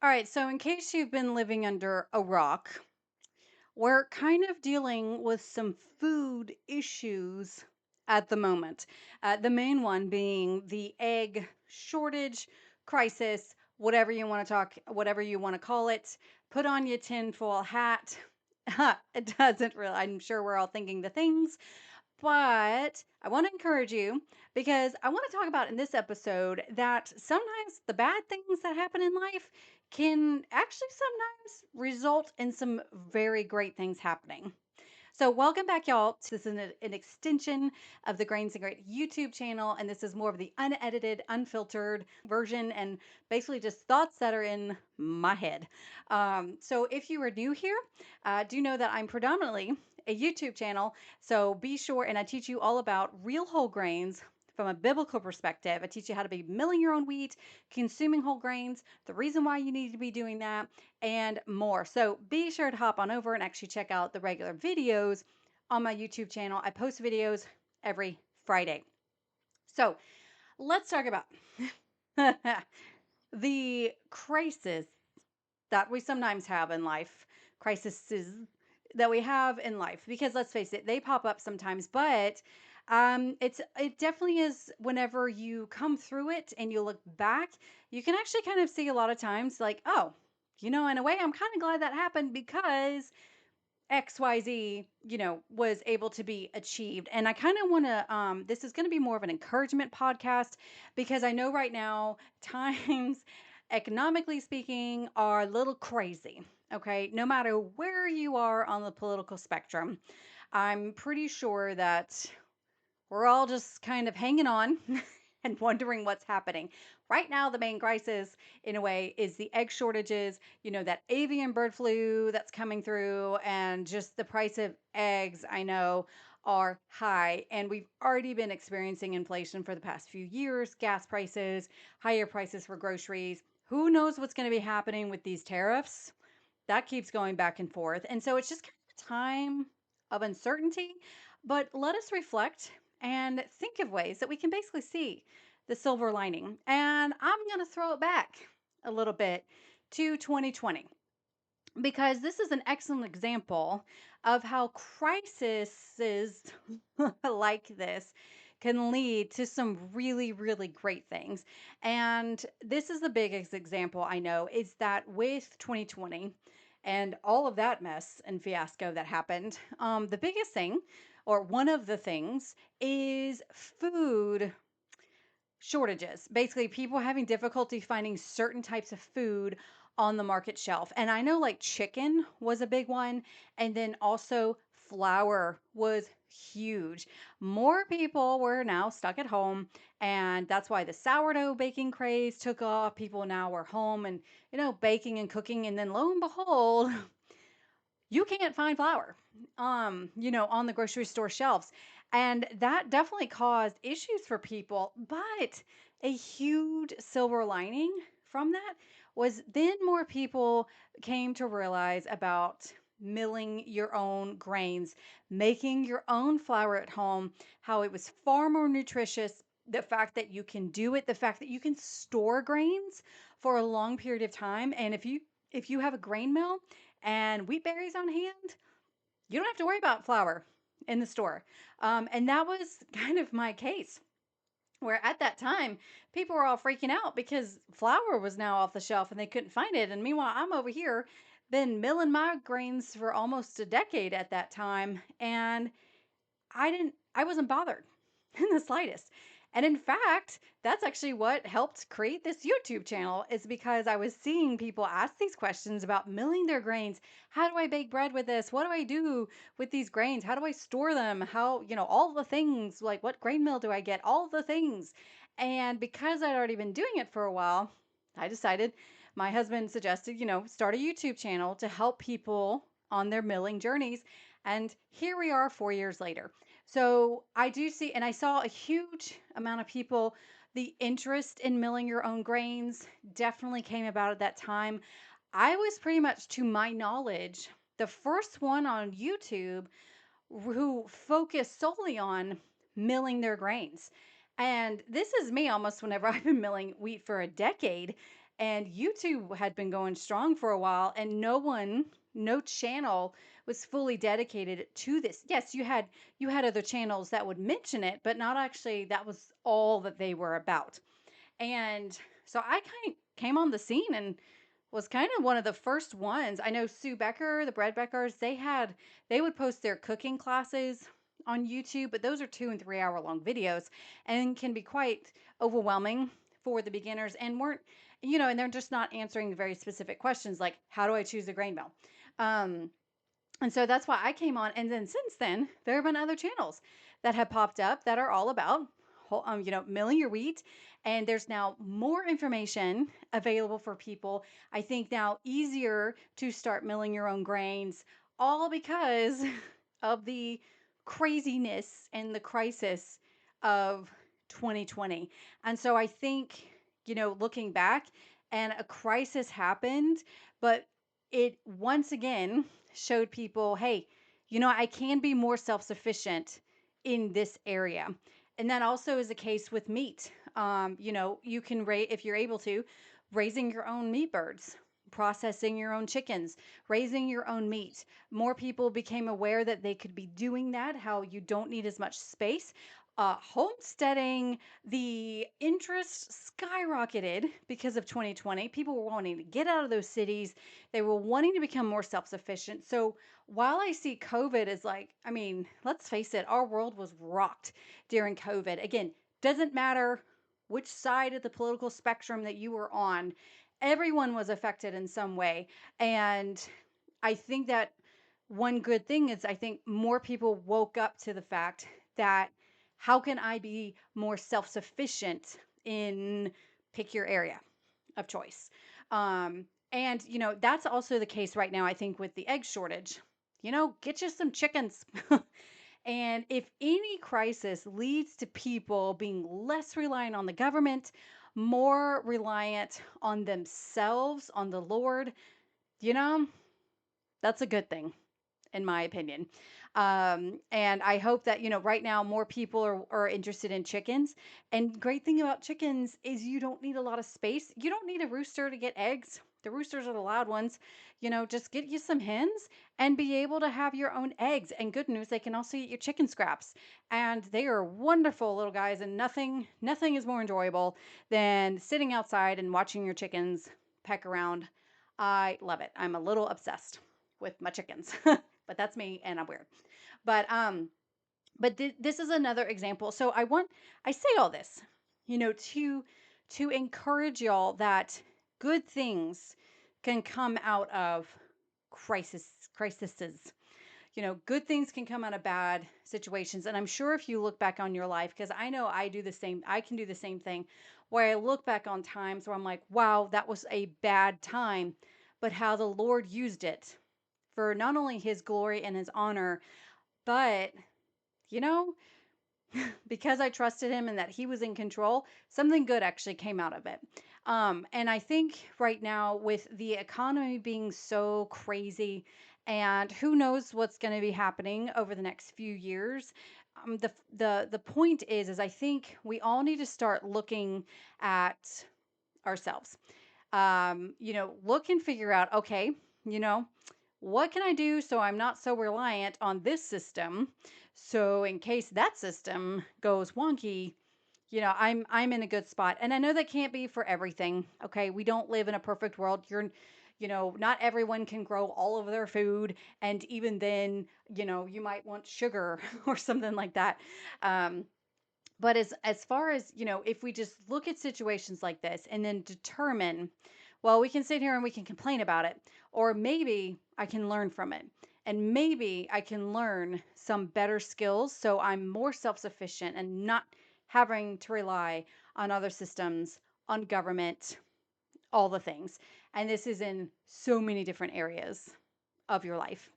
All right, so in case you've been living under a rock, we're kind of dealing with some food issues at the moment. The main one being the egg shortage crisis, whatever you want to whatever you want to call it. Put on your tinfoil hat. It doesn't really, I'm sure we're all thinking the things, but I want to encourage you because I want to talk about in this episode that sometimes the bad things that happen in life can actually sometimes result in some very great things happening. So, welcome back, y'all. This is an extension of the Grains and Great YouTube channel, and this is more of the unedited, unfiltered version, and basically just thoughts that are in my head. So, if you are new here, do know that I'm predominantly a YouTube channel. So, be sure, and I teach you all about real whole grains. From a biblical perspective, I teach you how to be milling your own wheat, consuming whole grains, the reason why you need to be doing that, and more. So be sure to hop on over and actually check out the regular videos on my YouTube channel. I post videos every Friday. So let's talk about the crisis that we sometimes have in life, crises that we have in life. Because let's face it, they pop up sometimes, but it definitely is whenever you come through it and you look back, you can actually kind of see a lot of times like, oh, in a way, I'm kind of glad that happened because XYZ, was able to be achieved. And I kind of want to, this is going to be more of an encouragement podcast because I know right now times, economically speaking, are a little crazy. Okay. No matter where you are on the political spectrum, I'm pretty sure that we're all just kind of hanging on and wondering what's happening. Right now, the main crisis, in a way, is the egg shortages, that avian bird flu that's coming through, and just the price of eggs, I know, are high. And we've already been experiencing inflation for the past few years, gas prices, higher prices for groceries. Who knows what's going to be happening with these tariffs? That keeps going back and forth. And so it's just kind of a time of uncertainty. But let us reflect and think of ways that we can basically see the silver lining. And I'm going to throw it back a little bit to 2020 because this is an excellent example of how crises like this can lead to some really, really great things. And this is the biggest example I know is that with 2020 and all of that mess and fiasco that happened, the biggest thing, or one of the things, is food shortages. Basically, people having difficulty finding certain types of food on the market shelf. And I know like chicken was a big one. And then also flour was huge. More people were now stuck at home. And that's why the sourdough baking craze took off. People now were home and, baking and cooking. And then lo and behold, you can't find flour, on the grocery store shelves. And that definitely caused issues for people. But a huge silver lining from that was then more people came to realize about milling your own grains, making your own flour at home, how it was far more nutritious. The fact that you can do it, the fact that you can store grains for a long period of time. And if you have a grain mill, and wheat berries on hand, you don't have to worry about flour in the store. And that was kind of my case, where at that time, people were all freaking out because flour was now off the shelf and they couldn't find it. And meanwhile, I'm over here, been milling my grains for almost a decade at that time. And I wasn't bothered in the slightest. And in fact, that's actually what helped create this YouTube channel is because I was seeing people ask these questions about milling their grains. How do I bake bread with this? What do I do with these grains? How do I store them? How, all the things, like what grain mill do I get? All the things. And because I'd already been doing it for a while, I decided, my husband suggested, start a YouTube channel to help people on their milling journeys. And here we are 4 years later. So I do see, and I saw a huge amount of people. The interest in milling your own grains definitely came about at that time. I was pretty much, to my knowledge, the first one on YouTube who focus solely on milling their grains. And this is me almost whenever I've been milling wheat for a decade. And YouTube had been going strong for a while, and no channel was fully dedicated to this. Yes, you had other channels that would mention it, but not actually that was all that they were about. And so I kind of came on the scene and was kind of one of the first ones. I know Sue Becker, the Bread Beckers, they would post their cooking classes on YouTube, but those are 2 and 3 hour long videos and can be quite overwhelming for the beginners and weren't, and they're just not answering very specific questions like how do I choose a grain mill? Um, and so that's why I came on. And then since then, there have been other channels that have popped up that are all about, milling your wheat. And there's now more information available for people. I think now easier to start milling your own grains, all because of the craziness and the crisis of 2020. And so I think, looking back, and a crisis happened, but it once again showed people, hey, I can be more self sufficient in this area. And that also is the case with meat. You can if you're able to, raising your own meat birds, processing your own chickens, raising your own meat. More people became aware that they could be doing that, how you don't need as much space. Homesteading, the interest skyrocketed because of 2020. People were wanting to get out of those cities. They were wanting to become more self sufficient. So while I see COVID as like, I mean, let's face it, our world was rocked during COVID. Again, doesn't matter which side of the political spectrum that you were on, everyone was affected in some way. And I think that one good thing is I think more people woke up to the fact that how can I be more self sufficient in pick your area of choice? And, that's also the case right now, I think, with the egg shortage. Get you some chickens. And if any crisis leads to people being less reliant on the government, more reliant on themselves, on the Lord, you know, that's a good thing in my opinion. And I hope that, right now more people are interested in chickens. And great thing about chickens is you don't need a lot of space. You don't need a rooster to get eggs. The roosters are the loud ones. Just get you some hens and be able to have your own eggs. And good news, they can also eat your chicken scraps. And they are wonderful little guys, and nothing is more enjoyable than sitting outside and watching your chickens peck around. I love it. I'm a little obsessed with my chickens. But that's me and I'm weird. But this is another example. So I say all this, to encourage y'all that good things can come out of crises. Good things can come out of bad situations. And I'm sure if you look back on your life, because I know I do the same, I can do the same thing, where I look back on times where I'm like, wow, that was a bad time, but how the Lord used it for not only his glory and his honor, but, you know, because I trusted him and that he was in control, something good actually came out of it. And I think right now, with the economy being so crazy, and who knows what's going to be happening over the next few years, the point is I think we all need to start looking at ourselves. Look and figure out, okay, you know, what can I do so I'm not so reliant on this system? So in case that system goes wonky, I'm in a good spot. And I know that can't be for everything. Okay. We don't live in a perfect world. Not everyone can grow all of their food. And even then, you might want sugar or something like that. Um, but as far as, if we just look at situations like this and then determine, well, we can sit here and we can complain about it, or maybe I can learn from it. And maybe I can learn some better skills so I'm more self-sufficient and not having to rely on other systems, on government, all the things. And this is in so many different areas of your life.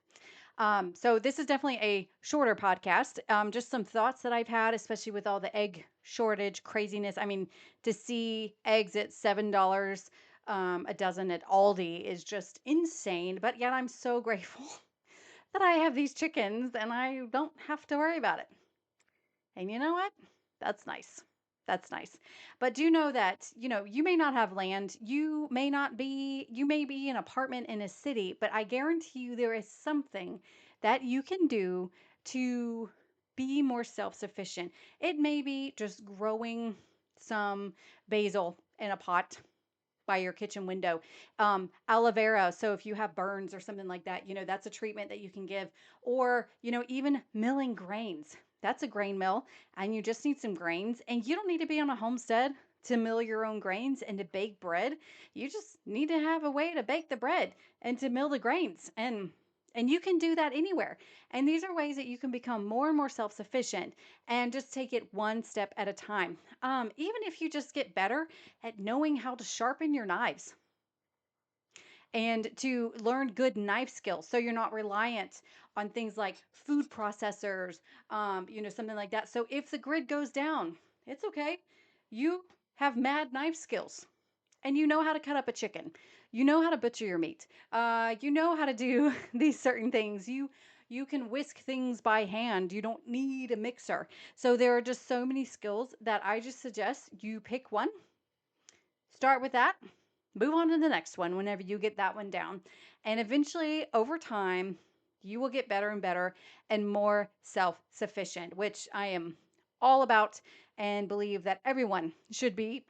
So this is definitely a shorter podcast. Just some thoughts that I've had, especially with all the egg shortage craziness. I mean, to see eggs at $7 a dozen at Aldi is just insane. But yet I'm so grateful that I have these chickens and I don't have to worry about it. And you know what? That's nice. That's nice. But do know that, you may not have land. You may be an apartment in a city, but I guarantee you there is something that you can do to be more self-sufficient. It may be just growing some basil in a pot by your kitchen window. Aloe vera. So if you have burns or something like that, that's a treatment that you can give. Or, even milling grains. That's a grain mill, and you just need some grains. And you don't need to be on a homestead to mill your own grains and to bake bread. You just need to have a way to bake the bread and to mill the grains. And you can do that anywhere. And these are ways that you can become more and more self sufficient and just take it one step at a time. Even if you just get better at knowing how to sharpen your knives and to learn good knife skills so you're not reliant on things like food processors, something like that. So if the grid goes down, it's okay. You have mad knife skills and you know how to cut up a chicken. You know how to butcher your meat. You know how to do these certain things. You can whisk things by hand. You don't need a mixer. So there are just so many skills that I just suggest you pick one, start with that, move on to the next one whenever you get that one down. And eventually, over time, you will get better and better and more self sufficient, which I am all about and believe that everyone should be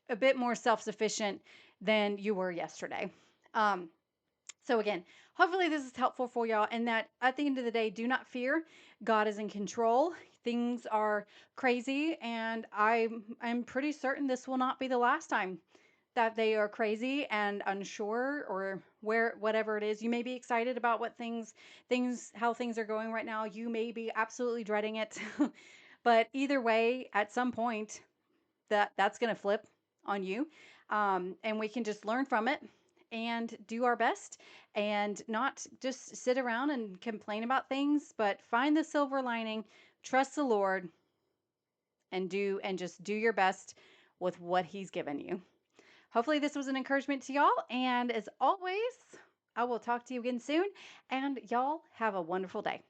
a bit more self sufficient than you were yesterday. Um, so, again, hopefully, this is helpful for y'all, and that at the end of the day, do not fear. God is in control. Things are crazy, and I'm pretty certain this will not be the last time that they are crazy and unsure or whatever it is. You may be excited about how things are going right now. You may be absolutely dreading it. But either way, at some point that's going to flip on you. And we can just learn from it and do our best and not just sit around and complain about things, but find the silver lining, trust the Lord, and just do your best with what he's given you. Hopefully, this was an encouragement to y'all. And as always, I will talk to you again soon. And y'all have a wonderful day.